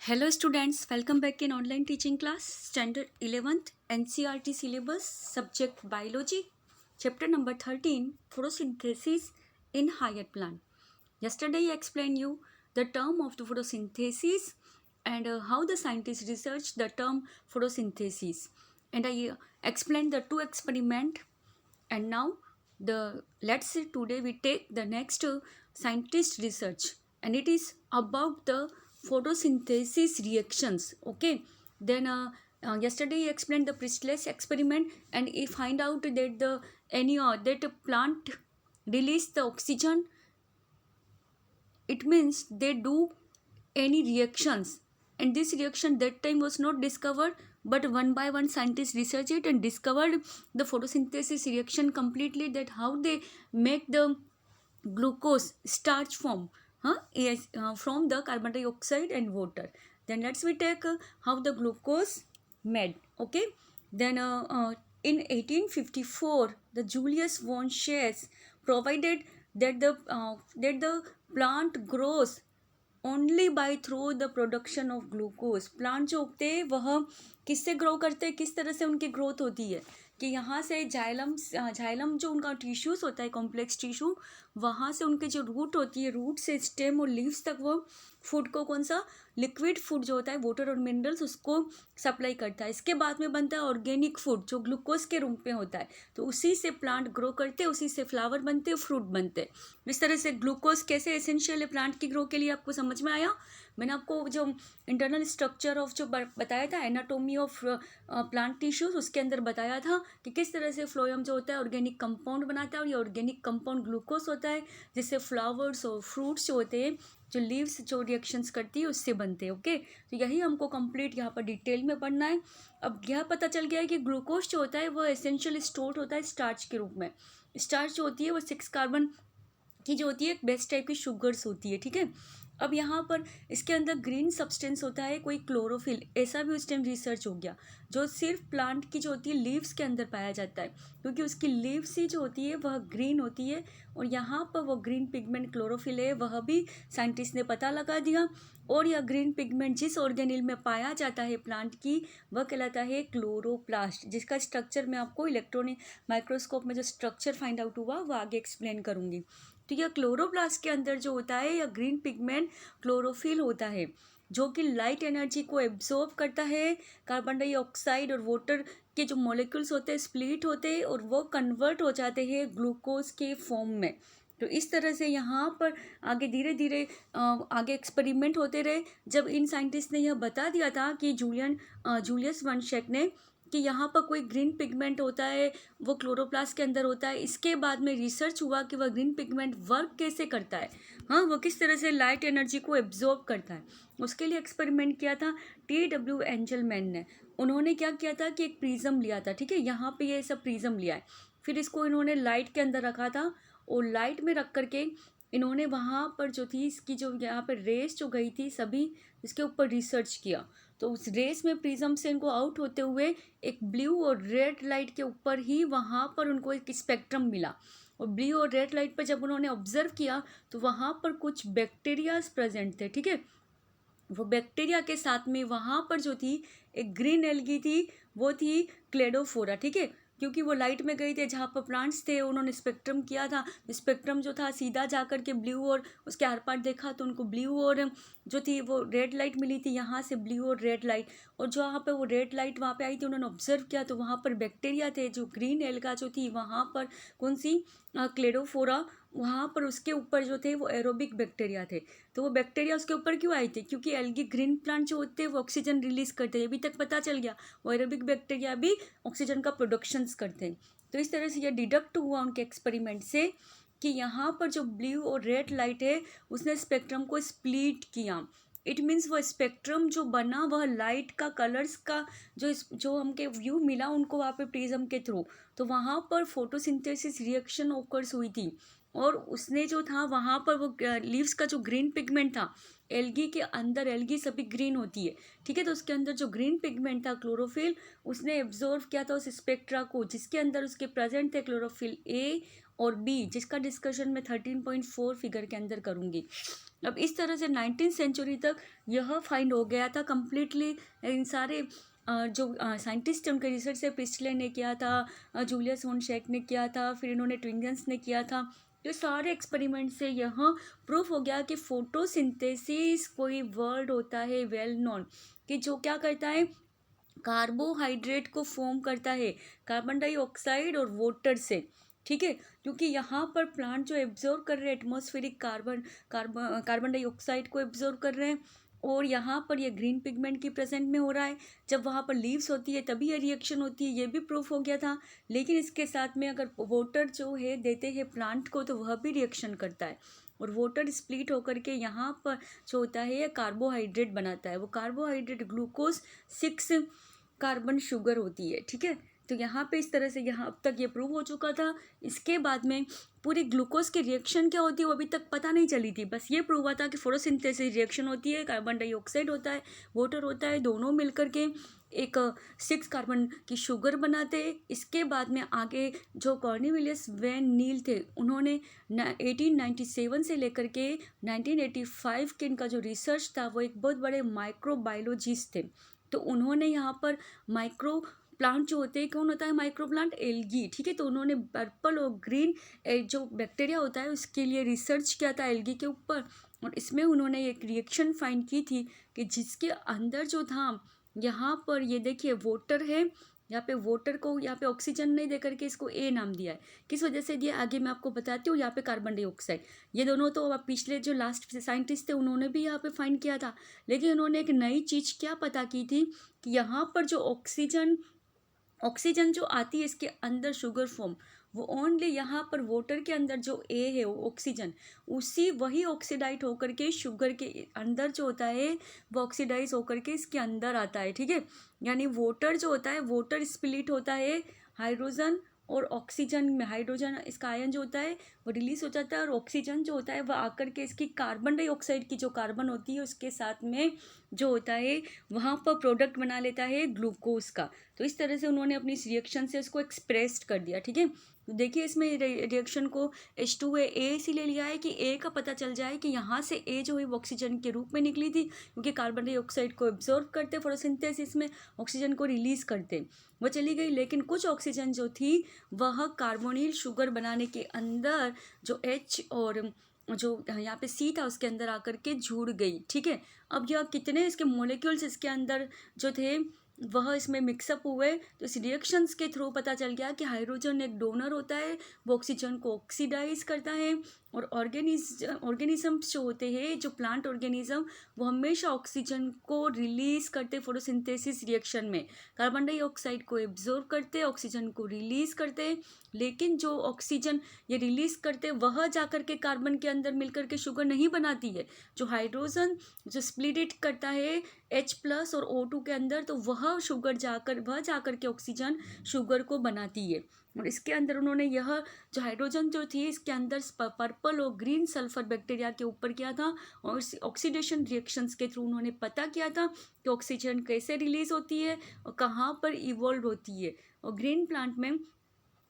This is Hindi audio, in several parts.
Hello students, welcome back in online teaching class, standard 11th NCERT syllabus, subject biology, chapter number 13, photosynthesis in higher plant. Yesterday I explained you the term of the photosynthesis and how the scientists research the term photosynthesis, and I explained the two experiment. And now let's see, today we take the next scientist research, and it is about the photosynthesis reactions. Okay, then yesterday I explained the Priestley's experiment, and he find out that that plant release the oxygen. It means they do any reactions, and this reaction that time was not discovered, but one by one scientists researched it and discovered the photosynthesis reaction completely, that how they make the glucose starch form, yes, from the carbon dioxide and water. Then let's we take how the glucose made. Okay, then in 1854 the Julius von Schaes provided that the plant grows only by through the production of glucose. Plant जो उगते हैं वह किससे ग्रो करते हैं, किस तरह से उनकी ग्रोथ होती है कि यहाँ से जाइलम जो उनका टिश्यूज होता है, कॉम्प्लेक्स टिश्यू, वहाँ से उनके जो रूट होती है, रूट से स्टेम और लीव्स तक वो फूड को, कौन सा लिक्विड फूड जो होता है, वाटर और मिनरल्स, उसको सप्लाई करता है. इसके बाद में बनता है ऑर्गेनिक फूड जो ग्लूकोज के रूप में होता है. तो उसी से प्लांट ग्रो करते हैं, उसी से फ्लावर बनते हैं, फ्रूट बनते हैं. इस तरह से ग्लूकोज कैसे एसेंशियल है प्लांट की ग्रो के लिए, आपको समझ में आया. मैंने आपको जो इंटरनल स्ट्रक्चर ऑफ जो बताया था, एनाटोमी ऑफ प्लांट टिश्यूज, उसके अंदर बताया था कि किस तरह से फ्लोएम जो होता है ऑर्गेनिक कंपाउंड बनाता है, और ये ऑर्गेनिक कंपाउंड ग्लूकोज होता है, जिससे फ्लावर्स और फ्रूट्स जो होते हैं, जो लीव्स जो रिएक्शंस करती है, उससे बनते हैं. ओके, तो यही हमको कंप्लीट यहाँ पर डिटेल में पढ़ना है. अब यह पता चल गया है कि ग्लूकोज जो होता है वो एसेंशियल स्टोर होता है स्टार्च के रूप में. स्टार्च जो होती है वो 6 कार्बन की जो होती है, एक बेस्ट टाइप की शुगर्स होती है. ठीक है, अब यहाँ पर इसके अंदर ग्रीन सब्सटेंस होता है, कोई क्लोरोफिल, ऐसा भी उस टाइम रिसर्च हो गया, जो सिर्फ प्लांट की जो होती है लीव्स के अंदर पाया जाता है, क्योंकि उसकी लीव्स ही जो होती है वह ग्रीन होती है. और यहाँ पर वो ग्रीन पिगमेंट क्लोरोफिल है, वह भी साइंटिस्ट ने पता लगा दिया. और यह ग्रीन पिगमेंट जिस ऑर्गेनिल में पाया जाता है प्लांट की, वह कहलाता है क्लोरोप्लास्ट, जिसका स्ट्रक्चर मैं आपको इलेक्ट्रॉनिक माइक्रोस्कोप में जो स्ट्रक्चर फाइंड आउट हुआ वो आगे एक्सप्लेन करूँगी. तो यह क्लोरोप्लास्ट के अंदर जो होता है, यह ग्रीन पिगमेंट क्लोरोफिल होता है, जो कि लाइट एनर्जी को एब्जॉर्ब करता है. कार्बन डाइऑक्साइड और वाटर के जो मॉलिक्यूल्स होते हैं स्प्लिट होते हैं, और वो कन्वर्ट हो जाते हैं ग्लूकोज के फॉर्म में. तो इस तरह से यहाँ पर आगे धीरे धीरे आगे एक्सपेरिमेंट होते रहे. जब इन साइंटिस्ट ने यह बता दिया था कि जूलियस वन शेक ने, कि यहाँ पर कोई ग्रीन पिगमेंट होता है, वो क्लोरोप्लास्ट के अंदर होता है. इसके बाद में रिसर्च हुआ कि वह ग्रीन पिगमेंट वर्क कैसे करता है, वो किस तरह से लाइट एनर्जी को एब्जॉर्ब करता है. उसके लिए एक्सपेरिमेंट किया था TW एंजलमैन ने. उन्होंने क्या किया था कि एक प्रिज्म लिया था. ठीक है, यहाँ पे ये सब प्रिज्म लिया है, फिर इसको इन्होंने लाइट के अंदर रखा था, और लाइट में रख करके इन्होंने वहाँ पर जो थी इसकी जो यहाँ पर रेस जो गई थी सभी, इसके ऊपर रिसर्च किया. तो उस रेस में प्रिज्म से इनको आउट होते हुए एक ब्लू और रेड लाइट के ऊपर ही वहाँ पर उनको एक स्पेक्ट्रम मिला. और ब्लू और रेड लाइट पर जब उन्होंने ऑब्जर्व किया तो वहाँ पर कुछ बैक्टीरियाज प्रेजेंट थे. ठीक है, वो बैक्टीरिया के साथ में वहाँ पर जो थी एक ग्रीन एल्गी थी, वो थी क्लेडोफोरा. ठीक है, क्योंकि वो लाइट में गए थे जहाँ पर प्लांट्स थे, उन्होंने स्पेक्ट्रम किया था. स्पेक्ट्रम जो था सीधा जा कर के ब्लू और उसके आर पार देखा, तो उनको ब्लू और जो थी वो रेड लाइट मिली थी, यहाँ से ब्लू और रेड लाइट. और जो वहाँ पर वो रेड लाइट वहाँ पे आई थी, उन्होंने ऑब्जर्व किया तो वहाँ पर बैक्टीरिया थे. जो ग्रीन एल्गा जो थी वहाँ पर कौन सी, क्लेडोफोरा, वहाँ पर उसके ऊपर जो थे वो एरोबिक बैक्टीरिया थे. तो वो बैक्टीरिया उसके ऊपर क्यों आई थी, क्योंकि एल्गी ग्रीन प्लांट जो होते हैं वो ऑक्सीजन रिलीज करते हैं, अभी तक पता चल गया. वो एरोबिक बैक्टीरिया भी ऑक्सीजन का प्रोडक्शंस करते हैं. तो इस तरह से यह डिडक्ट हुआ उनके एक्सपेरिमेंट से कि यहाँ पर जो ब्लू और रेड लाइट है उसने स्पेक्ट्रम को स्प्लिट किया. इट मीन्स वो स्पेक्ट्रम जो बना वह लाइट का, कलर्स का जो हमके व्यू मिला उनको वहाँ पे प्रिज्म के थ्रू, तो वहाँ पर फोटोसिंथेसिस रिएक्शन ओकर्स हुई थी. और उसने जो था वहाँ पर वो लीव्स का जो ग्रीन पिगमेंट था, एल्गी के अंदर, एल्गी सभी ग्रीन होती है. ठीक है, तो उसके अंदर जो ग्रीन पिगमेंट था क्लोरोफिल, उसने एब्जॉर्व किया था उस स्पेक्ट्रा को, जिसके अंदर उसके प्रेजेंट थे क्लोरोफिल A और B, जिसका डिस्कशन मैं 13.4 फिगर के अंदर करूँगी. अब इस तरह से 19th सेंचुरी तक यह फाइंड हो गया था कम्प्लीटली। इन सारे जो साइंटिस्ट उनके रिसर्च से प्रिस्टले ने किया था, जूलियस होनशेक ने किया था, फिर इन्होंने ट्विंगन्स ने किया था। तो सारे एक्सपेरिमेंट से यह प्रूफ हो गया कि फोटोसिंथेसिस कोई वर्ड होता है वेल नोन, कि जो क्या करता है, कार्बोहाइड्रेट को फॉर्म करता है कार्बन डाइऑक्साइड और वाटर से। ठीक है, क्योंकि यहाँ पर प्लांट जो एब्जॉर्व कर रहे हैं एटमॉस्फेरिक कार्बन डाइऑक्साइड को एब्जॉर्व कर रहे हैं, और यहाँ पर ये ग्रीन पिगमेंट की प्रेजेंट में हो रहा है। जब वहाँ पर लीव्स होती है तभी ये रिएक्शन होती है, ये भी प्रूफ हो गया था। लेकिन इसके साथ में अगर वाटर जो है देते हैं प्लांट को तो वह भी रिएक्शन करता है, और वाटर स्प्लिट होकर के यहाँ पर जो होता है ये कार्बोहाइड्रेट बनाता है। वो कार्बोहाइड्रेट ग्लूकोज 6 कार्बन शुगर होती है। ठीक है, तो यहाँ पे इस तरह से यहाँ अब तक ये प्रूव हो चुका था। इसके बाद में पूरी ग्लूकोज की रिएक्शन क्या होती है वो अभी तक पता नहीं चली थी, बस ये प्रूव हुआ था कि फोटोसिंथेसिस रिएक्शन होती है, कार्बन डाइऑक्साइड होता है, वाटर होता है, दोनों मिलकर के एक 6 कार्बन की शुगर बनाते हैं। इसके बाद में आगे जो कॉर्नेलियस वैन नील थे, उन्होंने 1897 से लेकर के 1985 के इनका जो रिसर्च था वो एक बहुत बड़े माइक्रोबायोलॉजिस्ट थे। तो उन्होंने यहाँ पर माइक्रो प्लांट जो होते हैं, कौन होता है माइक्रो प्लांट, एल्गी। ठीक है, तो उन्होंने पर्पल और ग्रीन जो बैक्टीरिया होता है उसके लिए रिसर्च किया था एल्गी के ऊपर, और इसमें उन्होंने एक रिएक्शन फाइंड की थी कि जिसके अंदर जो था, यहाँ पर ये देखिए वाटर है, यहाँ पे वाटर को यहाँ पे ऑक्सीजन नहीं दे करके इसको ए नाम दिया है। किस वजह से दिया आगे मैं आपको बताती हूँ। यहाँ पे कार्बन डाइऑक्साइड, ये दोनों तो अब पिछले जो लास्ट साइंटिस्ट थे उन्होंने भी यहाँ पे फाइंड किया था, लेकिन उन्होंने एक नई चीज़ क्या पता की थी कि यहाँ पर जो ऑक्सीजन जो आती है इसके अंदर शुगर फॉर्म, वो ओनली यहाँ पर वाटर के अंदर जो ए है वो ऑक्सीजन, उसी वही ऑक्सीडाइज होकर के शुगर के अंदर जो होता है वो ऑक्सीडाइज होकर के इसके अंदर आता है। ठीक है, यानी वाटर जो होता है, वाटर स्प्लिट होता है हाइड्रोजन और ऑक्सीजन में। हाइड्रोजन इसका आयन जो होता है वो रिलीज हो जाता है, और ऑक्सीजन जो होता है वह आकर के इसकी कार्बन डाइऑक्साइड की जो कार्बन होती है उसके साथ में जो होता है वहाँ पर प्रोडक्ट बना लेता है ग्लूकोज का। तो इस तरह से उन्होंने अपनी इस रिएक्शन से उसको एक्सप्रेस कर दिया। ठीक है, तो देखिए इसमें रिएक्शन को H2A इसीलिए लिया है कि ए का पता चल जाए कि यहाँ से ए जो है वो ऑक्सीजन के रूप में निकली थी, क्योंकि कार्बन डाइऑक्साइड को एब्जॉर्ब करते फोटोसिंथेसिस में, ऑक्सीजन को रिलीज करते, वो चली गई। लेकिन कुछ ऑक्सीजन जो थी वह कार्बोनिल शुगर बनाने के अंदर जो H और जो यहाँ पे C था उसके अंदर आकर के जुड़ गई। ठीक है, अब यह कितने इसके मोलिक्यूल्स इसके अंदर जो थे वह इसमें मिक्सअप हुए, तो इस रिएक्शंस के थ्रू पता चल गया कि हाइड्रोजन एक डोनर होता है, वो ऑक्सीजन को ऑक्सीडाइज करता है, और ऑर्गेनिजम्स जो होते हैं, जो प्लांट ऑर्गेनिज्म, वो हमेशा ऑक्सीजन को रिलीज करते फोटोसिंथेसिस रिएक्शन में, कार्बन डाइऑक्साइड को एब्जॉर्ब करते, ऑक्सीजन को रिलीज करते। लेकिन जो ऑक्सीजन ये रिलीज करते वह जाकर के कार्बन के अंदर मिलकर के शुगर नहीं बनाती है। जो हाइड्रोजन जो स्प्लिट इट करता है H+ और O2 के अंदर, तो वह जाकर के ऑक्सीजन शुगर को बनाती है। और इसके अंदर उन्होंने यह जो हाइड्रोजन जो थी इसके अंदर पर्पल और ग्रीन सल्फर बैक्टीरिया के ऊपर किया था, और ऑक्सीडेशन रिएक्शंस के थ्रू उन्होंने पता किया था कि ऑक्सीजन कैसे रिलीज होती है और कहाँ पर इवॉल्व होती है। और ग्रीन प्लांट में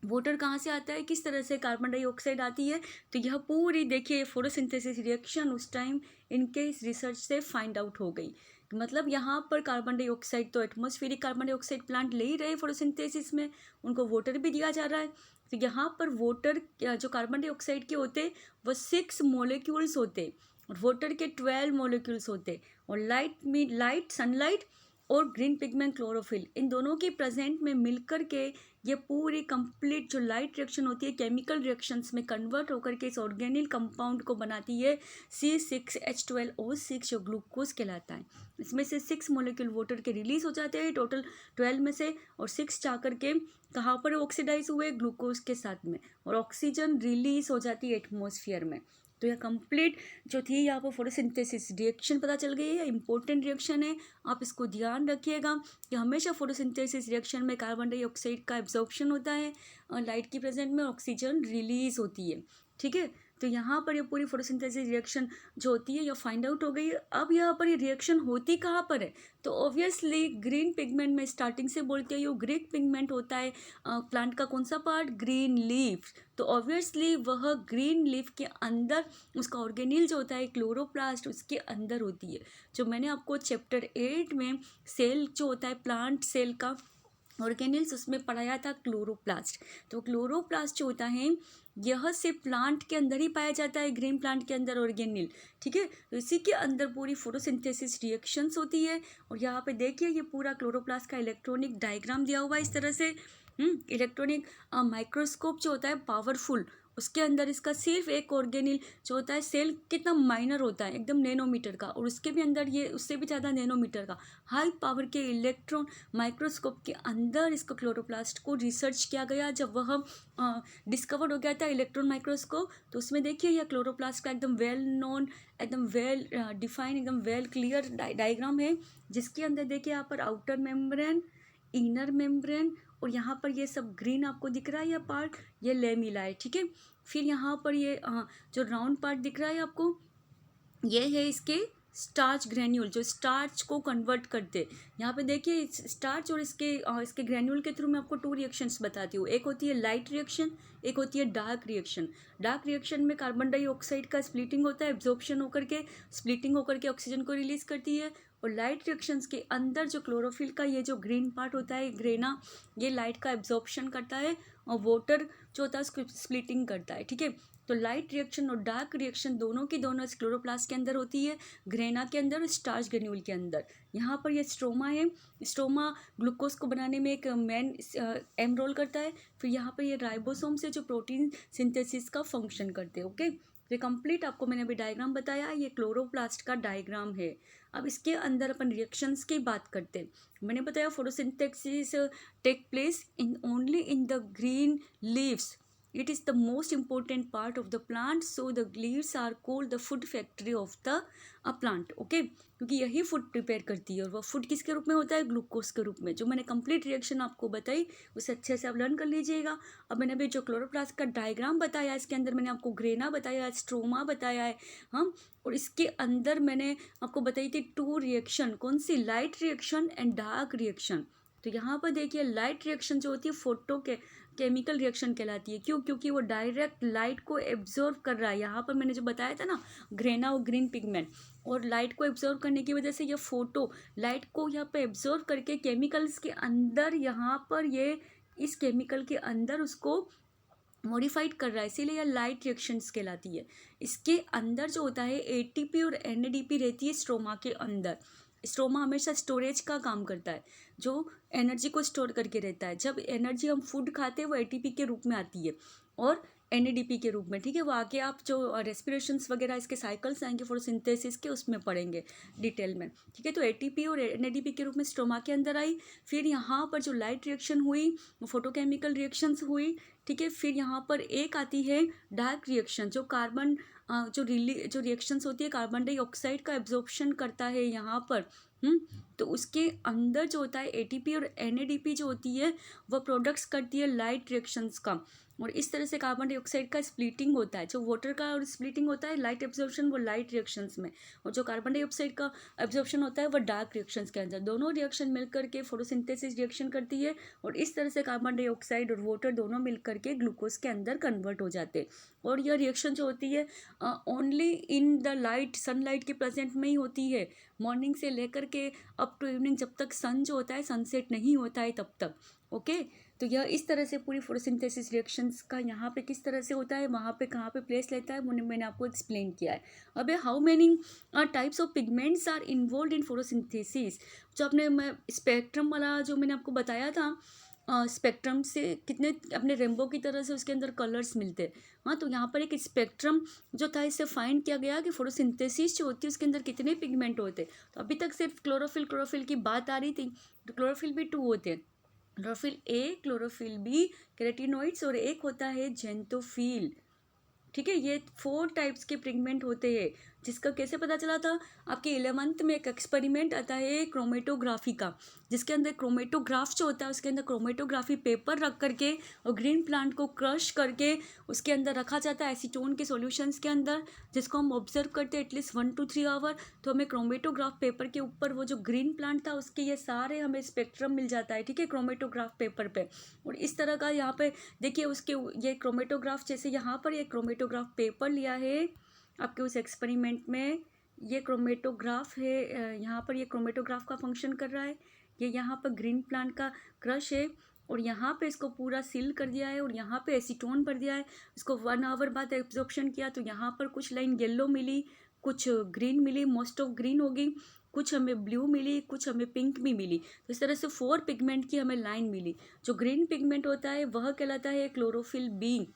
वाटर कहाँ से आता है, किस तरह से कार्बन डाइऑक्साइड आती है, तो यह पूरी देखिए फोटोसिंथेसिस रिएक्शन उस टाइम इनके इस रिसर्च से फाइंड आउट हो गई। मतलब यहाँ पर कार्बन डाइऑक्साइड तो एटमॉस्फेरिक कार्बन डाइऑक्साइड प्लांट ले ही रहे फोटोसिंथेसिस में, उनको वाटर भी दिया जा रहा है। तो यहाँ पर वाटर जो कार्बन डाइऑक्साइड के होते वो 6 मोलिक्यूल्स होते, और वाटर के 12 मोलिक्यूल्स होते, और लाइट सनलाइट और ग्रीन पिगमेंट क्लोरोफिल, इन दोनों की प्रेजेंट में मिलकर के ये पूरी कंप्लीट जो लाइट रिएक्शन होती है केमिकल रिएक्शंस में कन्वर्ट होकर के इस ऑर्गेनिल कंपाउंड को बनाती है C6H12O6 जो ग्लूकोज कहलाता है। इसमें से 6 मोलिक्यूल वाटर के रिलीज हो जाते हैं टोटल 12 में से, और 6 जाकर के कहाँ पर ऑक्सीडाइज हुए ग्लूकोज के साथ में, और ऑक्सीजन रिलीज हो जाती है एटमॉस्फेयर में। तो यह कंप्लीट जो थी यहाँ पर फोटोसिंथेसिस रिएक्शन पता चल गई है, इंपॉर्टेंट रिएक्शन है, आप इसको ध्यान रखिएगा कि हमेशा फोटोसिंथेसिस रिएक्शन में कार्बन डाइऑक्साइड का एब्जॉर्प्शन होता है, लाइट की प्रेजेंट में ऑक्सीजन रिलीज होती है। ठीक है, तो यहाँ पर ये पूरी फोटोसिंथेसिस रिएक्शन जो होती है ये फाइंड आउट हो गई है। अब यहाँ पर ये रिएक्शन होती कहाँ पर है, तो ऑब्वियसली ग्रीन पिगमेंट में स्टार्टिंग से बोलते हैं, ये ग्रीन पिगमेंट होता है प्लांट का कौन सा पार्ट, ग्रीन लीफ। तो ऑब्वियसली वह ग्रीन लीफ के अंदर उसका ऑर्गेनिल जो होता है क्लोरोप्लास्ट उसके अंदर होती है। जो मैंने आपको चैप्टर 8 में सेल जो होता है प्लांट सेल का ऑर्गेनिल्स उसमें पढ़ाया था क्लोरोप्लास्ट। तो क्लोरोप्लास्ट जो होता है यह से प्लांट के अंदर ही पाया जाता है, ग्रीन प्लांट के अंदर ऑर्गेनिल, ठीक है। तो इसी के अंदर पूरी फोटोसिंथेसिस रिएक्शंस होती है। और यहाँ पे देखिए ये पूरा क्लोरोप्लास्ट का इलेक्ट्रॉनिक डायग्राम दिया हुआ है इस तरह से। इलेक्ट्रॉनिक माइक्रोस्कोप जो होता है पावरफुल, उसके अंदर इसका सिर्फ एक ऑर्गेनिल जो होता है सेल कितना माइनर होता है, एकदम नैनोमीटर का, और उसके भी अंदर ये उससे भी ज़्यादा नैनोमीटर का हाई पावर के इलेक्ट्रॉन माइक्रोस्कोप के अंदर इसको क्लोरोप्लास्ट को रिसर्च किया गया। जब वह डिस्कवर्ड हो गया था इलेक्ट्रॉन माइक्रोस्कोप, तो उसमें देखिए यह क्लोरोप्लास्ट का एकदम वेल नोन, एकदम वेल डिफाइन, एकदम वेल क्लियर डायग्राम है, जिसके अंदर देखिए यहाँ पर आउटर मेम्ब्रेन, इनर मेम्ब्रेन, और यहाँ पर ये सब ग्रीन आपको दिख रहा है यह पार्ट, ये लेमिला है, ठीक है। फिर यहाँ पर ये जो राउंड पार्ट दिख रहा है आपको, ये है इसके स्टार्च ग्रेन्यूल जो स्टार्च को कन्वर्ट करते। यहाँ पे देखिए स्टार्च और इसके ग्रेन्यूल के थ्रू मैं आपको 2 रिएक्शंस बताती हूँ। एक होती है लाइट रिएक्शन, एक होती है डार्क रिएक्शन। डार्क रिएक्शन में कार्बन डाइऑक्साइड का स्प्लिटिंग होता है, एब्जॉर्प्शन होकर के स्प्लिटिंग होकर के ऑक्सीजन को रिलीज करती है। और लाइट रिएक्शंस के अंदर जो क्लोरोफिल का ये जो ग्रीन पार्ट होता है ग्रेना, ये लाइट का एब्जॉर्प्शन करता है और वाटर जो होता है उसको स्प्लिटिंग करता है, ठीक है। तो लाइट रिएक्शन और डार्क रिएक्शन दोनों की दोनों इस क्लोरोप्लास्ट के अंदर होती है, ग्रेना के अंदर और स्टार्च ग्रेन्यूल के अंदर। यहाँ पर ये स्ट्रोमा है, स्ट्रोमा ग्लूकोज को बनाने में एक मेन एम रोल करता है। फिर यहाँ पर ये राइबोसोम से जो प्रोटीन सिंथेसिस का फंक्शन करते हैं, ओके। तो कंप्लीट आपको मैंने अभी डायग्राम बताया, ये क्लोरोप्लास्ट का डायग्राम है। अब इसके अंदर अपन रिएक्शंस की बात करते हैं। मैंने बताया photosynthesis take place in only in the green leaves. It is the most important part of the plant, so the leaves are called the food factory of the plant, okay? क्योंकि यही फूड प्रिपेयर करती है, और वह फूड किसके रूप में होता है, ग्लूकोज के रूप में। जो मैंने कंप्लीट रिएक्शन आपको बताई उसे अच्छे से आप लर्न कर लीजिएगा। अब मैंने अभी जो क्लोरोप्लास्ट का डायग्राम बताया, इसके अंदर मैंने आपको ग्रेना बताया, स्ट्रोमा बताया है, हाँ। और इसके अंदर मैंने आपको बताई थी 2 रिएक्शन, कौन सी, light reaction and dark reaction. तो यहाँ पर देखिए लाइट रिएक्शन जो होती है फोटो के केमिकल रिएक्शन कहलाती है। क्यों, क्योंकि वो डायरेक्ट लाइट को एब्जॉर्व कर रहा है। यहाँ पर मैंने जो बताया था ना, ग्रेना और ग्रीन पिगमेंट, और लाइट को एब्जॉर्व करने की वजह से ये फोटो लाइट को यहाँ पे एब्जॉर्व करके केमिकल्स के अंदर, यहाँ पर ये इस केमिकल के अंदर उसको मॉडिफाइड कर रहा है, इसीलिए यह लाइट रिएक्शंस कहलाती है। इसके अंदर जो होता है एटीपी और एनएडीपी रहती है स्ट्रोमा के अंदर। स्ट्रोमा हमेशा स्टोरेज का काम करता है, जो एनर्जी को स्टोर करके रहता है। जब एनर्जी हम फूड खाते हैं वो एटीपी के रूप में आती है और एनएडीपी के रूप में, ठीक है। वो आगे आप जो रेस्पिरेशंस वगैरह इसके साइकिल्स आएंगे फोटोसिंथेसिस के, उसमें पढ़ेंगे डिटेल में, ठीक है। तो एटीपी और एनएडीपी के रूप में स्ट्रोमा के अंदर आई। फिर यहाँ पर जो लाइट रिएक्शन हुई, फोटोकेमिकल रिएक्शंस हुई, ठीक है। फिर यहाँ पर एक आती है डार्क रिएक्शन, जो कार्बन जो रिएक्शंस होती है कार्बन डाइऑक्साइड का एब्जॉर्प्शन करता है यहाँ पर, तो उसके अंदर जो होता है एटीपी और एनएडीपी जो होती है वह प्रोडक्ट्स करती है लाइट रिएक्शंस का। और इस तरह से कार्बन डाइऑक्साइड का स्प्लिटिंग होता है, जो वाटर का और स्प्लिटिंग होता है लाइट एब्जॉर्प्शन वो लाइट रिएक्शंस में, और जो कार्बन डाइऑक्साइड का एब्जॉर्प्शन होता है वह डार्क रिएक्शंस के अंदर। दोनों रिएक्शन मिलकर के फोटोसिंथेसिस रिएक्शन करती है, और इस तरह से कार्बन डाइऑक्साइड और वाटर दोनों मिलकर के ग्लूकोज के अंदर कन्वर्ट हो जाते हैं। और यह रिएक्शन जो होती है only in the light, sunlight के प्रेजेंट में ही होती है, मॉर्निंग से लेकर के अप टू इवनिंग, जब तक सन जो होता है सनसेट नहीं होता है तब तक, ओके। तो यह इस तरह से पूरी फोटोसिंथेसिस रिएक्शंस का यहाँ पे किस तरह से होता है, वहाँ पे कहाँ पे प्लेस लेता है, वो मैंने आपको एक्सप्लेन किया है। अब how many types of pigments are involve in photosynthesis. जो आपने मैं स्पेक्ट्रम वाला जो मैंने आपको बताया था, स्पेक्ट्रम से कितने अपने रेनबो की तरह से उसके अंदर कलर्स मिलते हैं, हाँ। तो यहाँ पर एक स्पेक्ट्रम जो था, इससे फाइंड किया गया कि फोटोसिंथेसिस जो होती है उसके अंदर कितने पिगमेंट होते हैं। तो अभी तक सिर्फ क्लोरोफिल की बात आ रही थी, तो क्लोरोफिल भी 2 होते हैं, क्लोरोफिल ए, क्लोरोफिल बी, केराटिनोइड्स, और एक होता है जेंथोफिल, ठीक है। ये 4 टाइप्स के पिगमेंट होते हैं जिसका कैसे पता चला था, आपके 11th में एक एक्सपेरिमेंट आता है क्रोमेटोग्राफी का, जिसके अंदर क्रोमेटोग्राफ जो होता है उसके अंदर क्रोमेटोग्राफी पेपर रख करके और ग्रीन प्लांट को क्रश करके उसके अंदर रखा जाता है एसीटोन के सॉल्यूशंस के अंदर, जिसको हम ऑब्जर्व करते हैं एटलीस्ट 1 to 3 आवर। तो हमें क्रोमेटोग्राफ पेपर के ऊपर वो जो ग्रीन प्लांट था उसके ये सारे हमें स्पेक्ट्रम मिल जाता है, ठीक है, क्रोमेटोग्राफ पेपर पे। और इस तरह का यहाँ पे देखिए उसके ये क्रोमेटोग्राफ, जैसे यहाँ पर ये क्रोमेटोग्राफ पेपर लिया है आपके उस एक्सपेरिमेंट में, ये क्रोमेटोग्राफ है, यहाँ पर ये क्रोमेटोग्राफ का फंक्शन कर रहा है। ये यहाँ पर ग्रीन प्लांट का क्रश है और यहाँ पे इसको पूरा सील कर दिया है और यहाँ पे एसीटोन भर दिया है। इसको 1 आवर बाद एब्जॉर्प्शन किया तो यहाँ पर कुछ लाइन येलो मिली, कुछ ग्रीन मिली, मोस्ट ऑफ ग्रीन होगी, कुछ हमें ब्लू मिली, कुछ हमें पिंक भी मिली। तो इस तरह से 4 पिगमेंट की हमें लाइन मिली। जो ग्रीन पिगमेंट होता है वह कहलाता है क्लोरोफिल बी।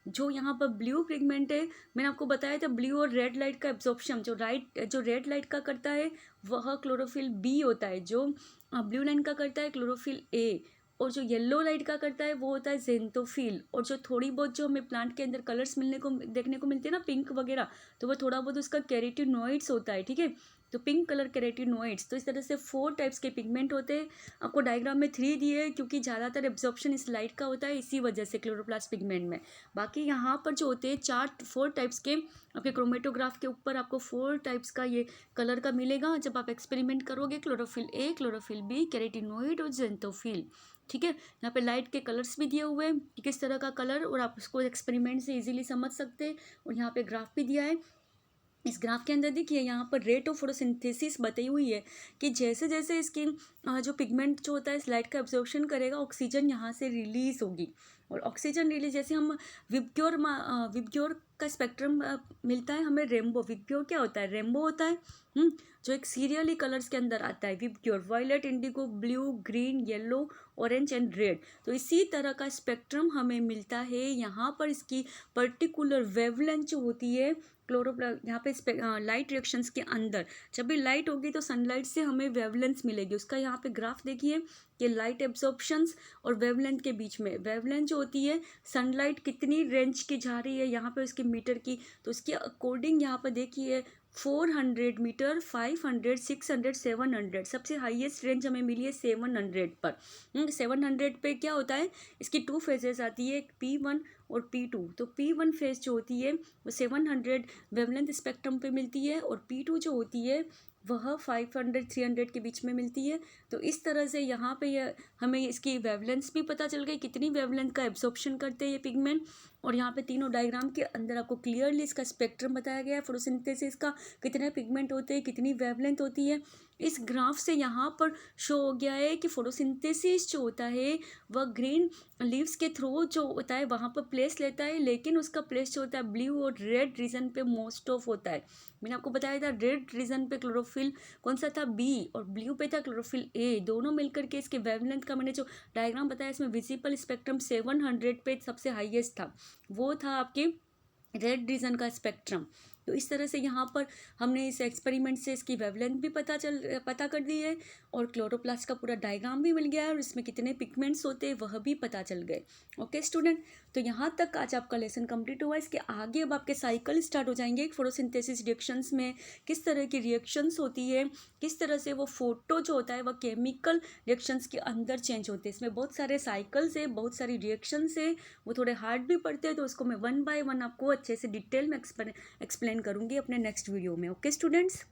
जो यहाँ पर ब्लू पिगमेंट है, मैंने आपको बताया था ब्लू और रेड लाइट का एब्जॉर्प्शन जो रेड लाइट का करता है वह क्लोरोफिल बी होता है, जो ब्लू लाइन का करता है क्लोरोफिल ए, और जो येलो लाइट का करता है वो होता है जेंथोफिल। और जो थोड़ी बहुत जो हमें प्लांट के अंदर कलर्स देखने को मिलते हैं ना, पिंक वगैरह, तो वह थोड़ा बहुत उसका कैरोटीनॉइड्स होता है, ठीक है, तो पिंक कलर कैरोटीनॉइड्स। तो इस तरह से 4 टाइप्स के पिगमेंट होते हैं। आपको डायग्राम में 3 दिए हैं क्योंकि ज़्यादातर एब्जॉर्प्शन इस लाइट का होता है, इसी वजह से क्लोरोप्लास्ट पिगमेंट में। बाकी यहाँ पर जो होते हैं 4 टाइप्स के आपके क्रोमेटोग्राफ के ऊपर आपको 4 टाइप्स का ये कलर का मिलेगा जब आप एक्सपेरिमेंट करोगे, chlorophyll A, chlorophyll B, carotenoid और जेंथोफिल, ठीक है। यहाँ पे लाइट के कलर्स भी दिए हुए हैं कि किस तरह का कलर, और आप उसको एक्सपेरिमेंट से इजीली समझ सकते हैं। और यहाँ पे ग्राफ भी दिया है। इस ग्राफ के अंदर देखिए यहाँ पर रेट ऑफ फोटोसिंथेसिस बताई हुई है कि जैसे जैसे इसकी जो पिगमेंट जो होता है इस लाइट का एब्जॉर्प्शन करेगा, ऑक्सीजन यहाँ से रिलीज होगी। और ऑक्सीजन रिलीज, जैसे हम विबग्योर का स्पेक्ट्रम मिलता है हमें रेनबो। विबग्योर क्या होता है? रेनबो होता है, जो एक सीरियली कलर्स के अंदर आता है। VIBGYOR violet, indigo, blue, green, yellow, orange and red. तो इसी तरह का स्पेक्ट्रम हमें मिलता है। यहाँ पर इसकी पर्टिकुलर वेवलेंथ जो होती है यहाँ पे लाइट रिएक्शंस के अंदर, जब भी लाइट होगी तो सनलाइट से हमें वेवलेंथ मिलेगी। उसका यहाँ पे ग्राफ देखिए कि लाइट एब्जॉर्प्शंस और वेवलेंथ के बीच में वेवलेंथ जो होती है, सनलाइट कितनी रेंज की जा रही है यहाँ पे उसके मीटर की, तो उसके अकॉर्डिंग यहाँ पर देखिए 400 मीटर, 500, 600, 700, सबसे हाईएस्ट रेंज हमें मिली है 700 पर। 700 पे क्या होता है, इसकी 2 फेजेस आती है, एक P1 और P2। तो P1 फेज जो होती है वो 700 वेवलेंथ स्पेक्ट्रम पे मिलती है और P2 जो होती है वह 500, 300 के बीच में मिलती है। तो इस तरह से यहाँ पे हमें इसकी वेवलेंथ भी पता चल गई, कितनी वेवलेंथ का एब्जॉर्प्शन करते हैं ये पिगमेंट। और यहाँ पे तीनों डायग्राम के अंदर आपको क्लियरली इसका स्पेक्ट्रम बताया गया है, फोटोसिंथेसिस का कितने पिगमेंट होते हैं, कितनी वेवलेंथ होती है। इस ग्राफ से यहाँ पर शो हो गया है कि फोटोसिंथेसिस जो होता है वह ग्रीन लीव्स के थ्रू जो होता है वहाँ पर प्लेस लेता है, लेकिन उसका प्लेस जो होता है ब्लू और रेड रीजन पे मोस्ट ऑफ होता है। मैंने आपको बताया था रेड रीजन पे क्लोरोफिल कौन सा था, बी, और ब्लू पे था क्लोरोफिल ए। दोनों मिलकर के इसके वेवलेंथ का मैंने जो डायग्राम बताया इसमें विजिबल स्पेक्ट्रम 700 पे सबसे हाईएस्ट था, वो था आपके रेड रीजन का स्पेक्ट्रम। तो इस तरह से यहाँ पर हमने इस एक्सपेरिमेंट से इसकी वेवलेंथ भी पता कर दी है और क्लोरोप्लास्ट का पूरा डायग्राम भी मिल गया है और इसमें कितने पिगमेंट्स होते हैं वह भी पता चल गए। ओके स्टूडेंट, तो यहाँ तक आज आपका लेसन कंप्लीट हुआ। इसके आगे अब आपके साइकिल स्टार्ट हो जाएंगे। फोटोसिंथेसिस रिएक्शंस में किस तरह की रिएक्शंस होती है, किस तरह से वो फोटो जो होता है वह केमिकल रिएक्शंस के अंदर चेंज होते हैं। इसमें बहुत सारे साइकिल्स है, बहुत सारी रिएक्शंस है, वो थोड़े हार्ड भी पड़ते हैं, तो उसको मैं 1 by 1 आपको अच्छे से डिटेल में एक्सप्लेन करूँगी अपने नेक्स्ट वीडियो में। Okay students.